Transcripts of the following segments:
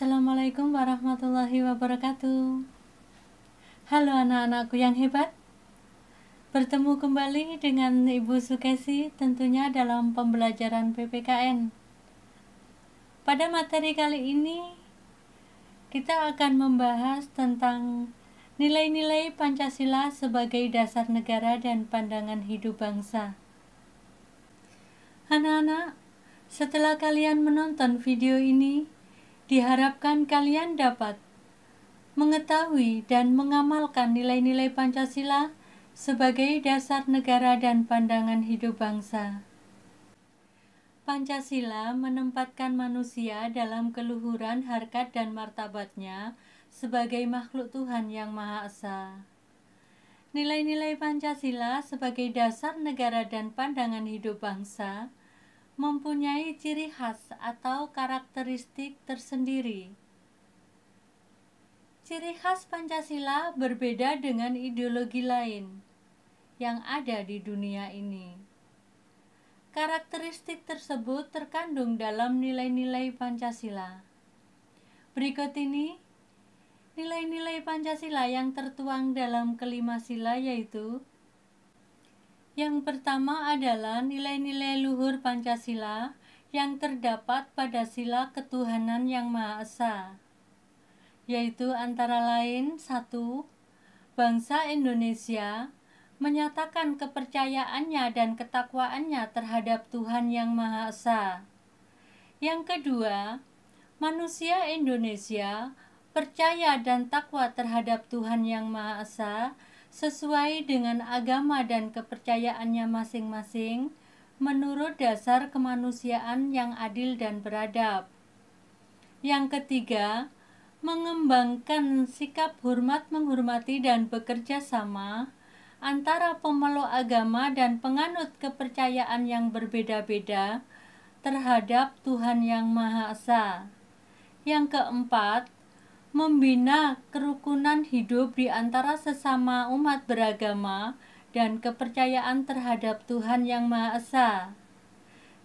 Assalamualaikum warahmatullahi wabarakatuh. Halo anak-anakku yang hebat. Bertemu kembali dengan Ibu Sukesi tentunya dalam pembelajaran PPKN. Pada materi kali ini kita akan membahas tentang nilai-nilai Pancasila sebagai dasar negara dan pandangan hidup bangsa. Anak-anak, setelah kalian menonton video ini, diharapkan kalian dapat mengetahui dan mengamalkan nilai-nilai Pancasila sebagai dasar negara dan pandangan hidup bangsa. Pancasila menempatkan manusia dalam keluhuran harkat dan martabatnya sebagai makhluk Tuhan yang Maha Esa. Nilai-nilai Pancasila sebagai dasar negara dan pandangan hidup bangsa mempunyai ciri khas atau karakteristik tersendiri. Ciri khas Pancasila berbeda dengan ideologi lain yang ada di dunia ini. Karakteristik tersebut terkandung dalam nilai-nilai Pancasila. Berikut ini nilai-nilai Pancasila yang tertuang dalam kelima sila, yaitu: yang pertama adalah nilai-nilai luhur Pancasila yang terdapat pada sila ketuhanan yang Maha Esa, yaitu antara lain: 1. Bangsa Indonesia menyatakan kepercayaannya dan ketakwaannya terhadap Tuhan yang Maha Esa. Yang kedua, manusia Indonesia percaya dan takwa terhadap Tuhan yang Maha Esa sesuai dengan agama dan kepercayaannya masing-masing menurut dasar kemanusiaan yang adil dan beradab. Yang ketiga, mengembangkan sikap hormat menghormati dan bekerja sama antara pemeluk agama dan penganut kepercayaan yang berbeda-beda terhadap Tuhan yang Maha Esa. Yang keempat, membina kerukunan hidup di antara sesama umat beragama dan kepercayaan terhadap Tuhan yang Maha Esa.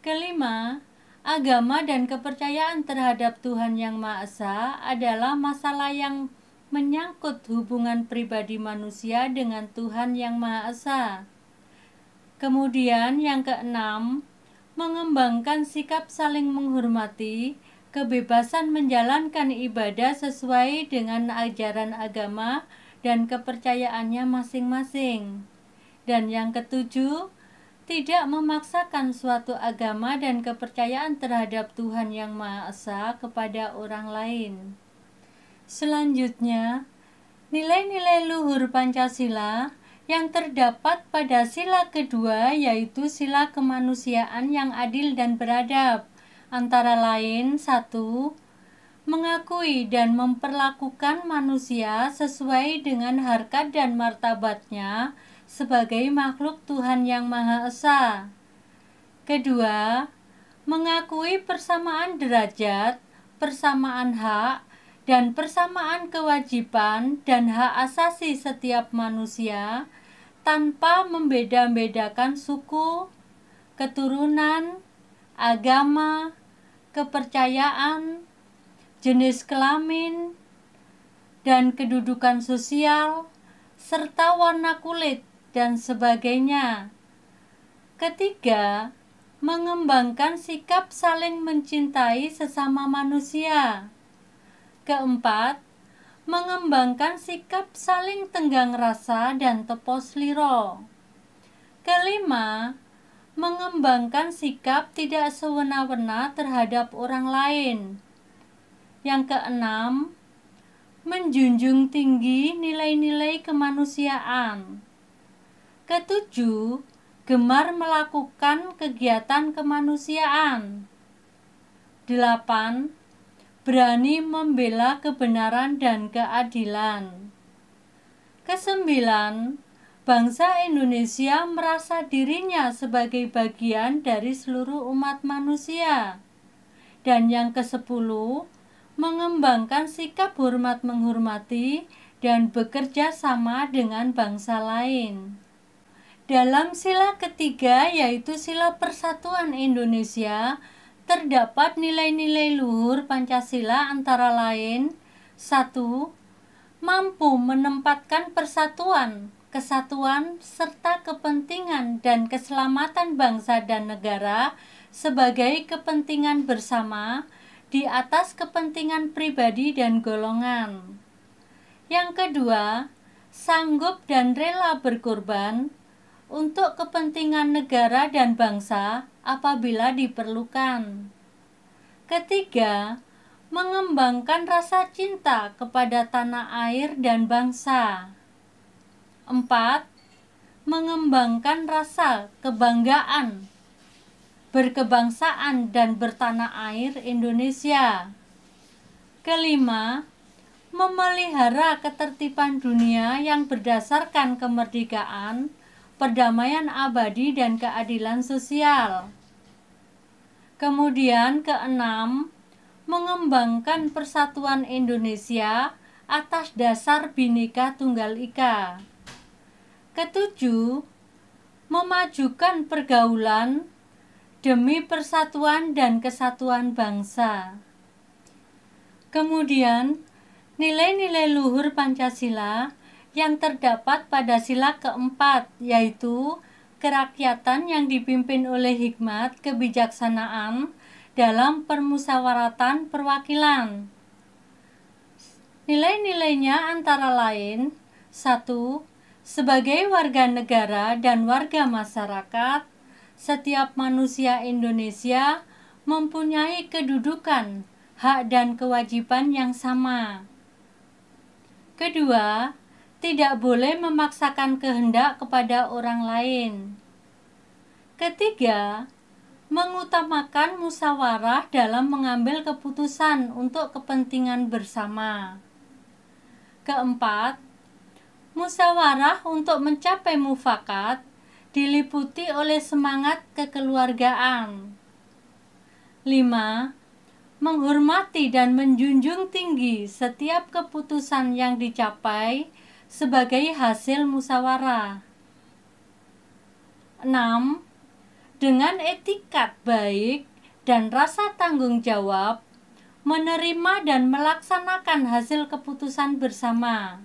Kelima, agama dan kepercayaan terhadap Tuhan yang Maha Esa adalah masalah yang menyangkut hubungan pribadi manusia dengan Tuhan yang Maha Esa. Kemudian yang keenam, mengembangkan sikap saling menghormati, kebebasan menjalankan ibadah sesuai dengan ajaran agama dan kepercayaannya masing-masing. Dan yang ketujuh, tidak memaksakan suatu agama dan kepercayaan terhadap Tuhan yang Maha Esa kepada orang lain. Selanjutnya, nilai-nilai luhur Pancasila yang terdapat pada sila kedua, yaitu sila kemanusiaan yang adil dan beradab, antara lain: 1. Mengakui dan memperlakukan manusia sesuai dengan harkat dan martabatnya sebagai makhluk Tuhan yang Maha Esa. Kedua, mengakui persamaan derajat, persamaan hak, dan persamaan kewajiban dan hak asasi setiap manusia tanpa membeda-bedakan suku, keturunan, agama, kepercayaan, jenis kelamin, dan kedudukan sosial, serta warna kulit, dan sebagainya. Ketiga, mengembangkan sikap saling mencintai sesama manusia. Keempat, mengembangkan sikap saling tenggang rasa dan tepos liro. Kelima, mengembangkan sikap tidak sewena-wena terhadap orang lain. Yang keenam, menjunjung tinggi nilai-nilai kemanusiaan. Ketujuh, gemar melakukan kegiatan kemanusiaan. 8. Berani membela kebenaran dan keadilan. Kesembilan, bangsa Indonesia merasa dirinya sebagai bagian dari seluruh umat manusia. Dan yang ke-10, mengembangkan sikap hormat menghormati dan bekerja sama dengan bangsa lain. Dalam sila ketiga, yaitu sila persatuan Indonesia, terdapat nilai-nilai luhur Pancasila antara lain: 1. Mampu menempatkan persatuan, kesatuan, serta kepentingan dan keselamatan bangsa dan negara sebagai kepentingan bersama di atas kepentingan pribadi dan golongan. Yang kedua, sanggup dan rela berkorban untuk kepentingan negara dan bangsa apabila diperlukan. Ketiga, mengembangkan rasa cinta kepada tanah air dan bangsa. 4. Mengembangkan rasa kebanggaan berkebangsaan dan bertanah air Indonesia. Kelima, memelihara ketertiban dunia yang berdasarkan kemerdekaan, perdamaian abadi dan keadilan sosial. Kemudian keenam, mengembangkan persatuan Indonesia atas dasar Bhinneka Tunggal Ika. Ketujuh, memajukan pergaulan demi persatuan dan kesatuan bangsa. Kemudian, nilai-nilai luhur Pancasila yang terdapat pada sila keempat, yaitu kerakyatan yang dipimpin oleh hikmat kebijaksanaan dalam permusyawaratan perwakilan. Nilai-nilainya antara lain: 1. Sebagai warga negara dan warga masyarakat, setiap manusia Indonesia mempunyai kedudukan, hak dan kewajiban yang sama. Kedua, tidak boleh memaksakan kehendak kepada orang lain. Ketiga, mengutamakan musyawarah dalam mengambil keputusan untuk kepentingan bersama. Keempat, musyawarah untuk mencapai mufakat diliputi oleh semangat kekeluargaan. 5. Menghormati dan menjunjung tinggi setiap keputusan yang dicapai sebagai hasil musyawarah. 6. Dengan etikat baik dan rasa tanggung jawab, menerima dan melaksanakan hasil keputusan bersama.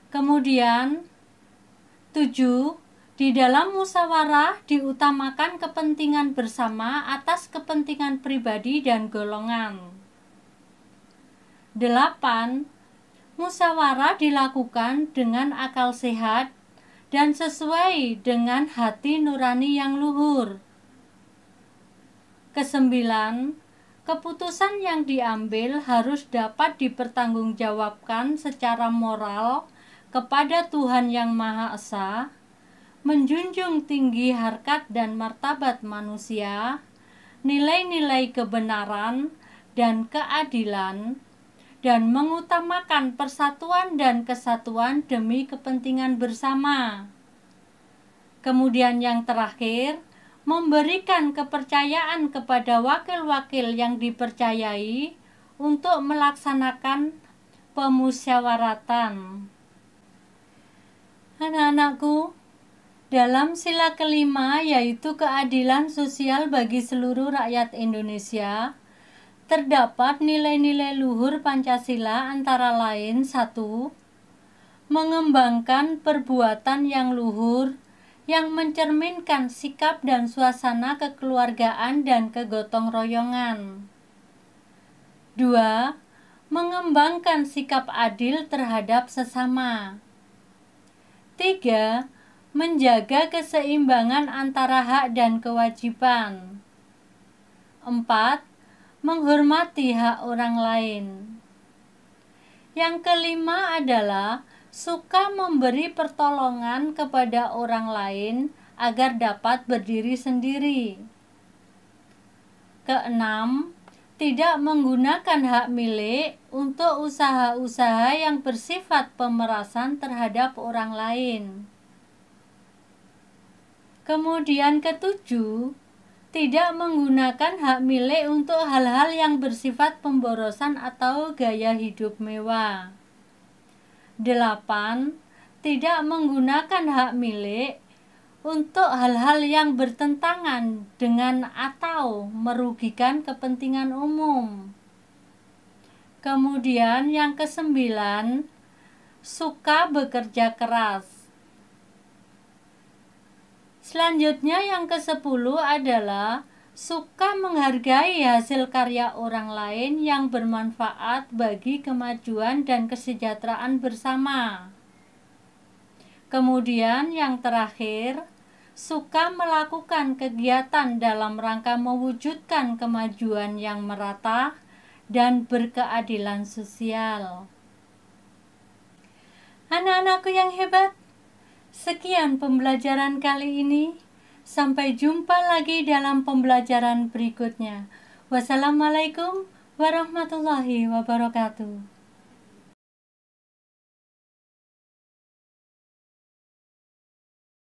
Kemudian 7. Di dalam musyawarah diutamakan kepentingan bersama atas kepentingan pribadi dan golongan. 8. Musyawarah dilakukan dengan akal sehat dan sesuai dengan hati nurani yang luhur. Kesembilan, keputusan yang diambil harus dapat dipertanggungjawabkan secara moral kepada Tuhan Yang Maha Esa, menjunjung tinggi harkat dan martabat manusia, nilai-nilai kebenaran dan keadilan, dan mengutamakan persatuan dan kesatuan demi kepentingan bersama. Kemudian yang terakhir, memberikan kepercayaan kepada wakil-wakil yang dipercayai untuk melaksanakan pemusyawaratan. Anak-anakku, dalam sila kelima, yaitu keadilan sosial bagi seluruh rakyat Indonesia, terdapat nilai-nilai luhur Pancasila antara lain: 1. Mengembangkan perbuatan yang luhur yang mencerminkan sikap dan suasana kekeluargaan dan kegotong royongan. 2. Mengembangkan sikap adil terhadap sesama. 3. Menjaga keseimbangan antara hak dan kewajiban. 4. Menghormati hak orang lain. Yang kelima adalah suka memberi pertolongan kepada orang lain agar dapat berdiri sendiri. Keenam, tidak menggunakan hak milik untuk usaha-usaha yang bersifat pemerasan terhadap orang lain. Kemudian ketujuh, tidak menggunakan hak milik untuk hal-hal yang bersifat pemborosan atau gaya hidup mewah. 8. Tidak menggunakan hak milik untuk hal-hal yang bertentangan dengan atau merugikan kepentingan umum. Kemudian yang kesembilan, suka bekerja keras. Selanjutnya yang ke-10 adalah suka menghargai hasil karya orang lain yang bermanfaat bagi kemajuan dan kesejahteraan bersama. Kemudian yang terakhir, suka melakukan kegiatan dalam rangka mewujudkan kemajuan yang merata dan berkeadilan sosial. Anak-anakku yang hebat, sekian pembelajaran kali ini. Sampai jumpa lagi dalam pembelajaran berikutnya. Wassalamualaikum warahmatullahi wabarakatuh.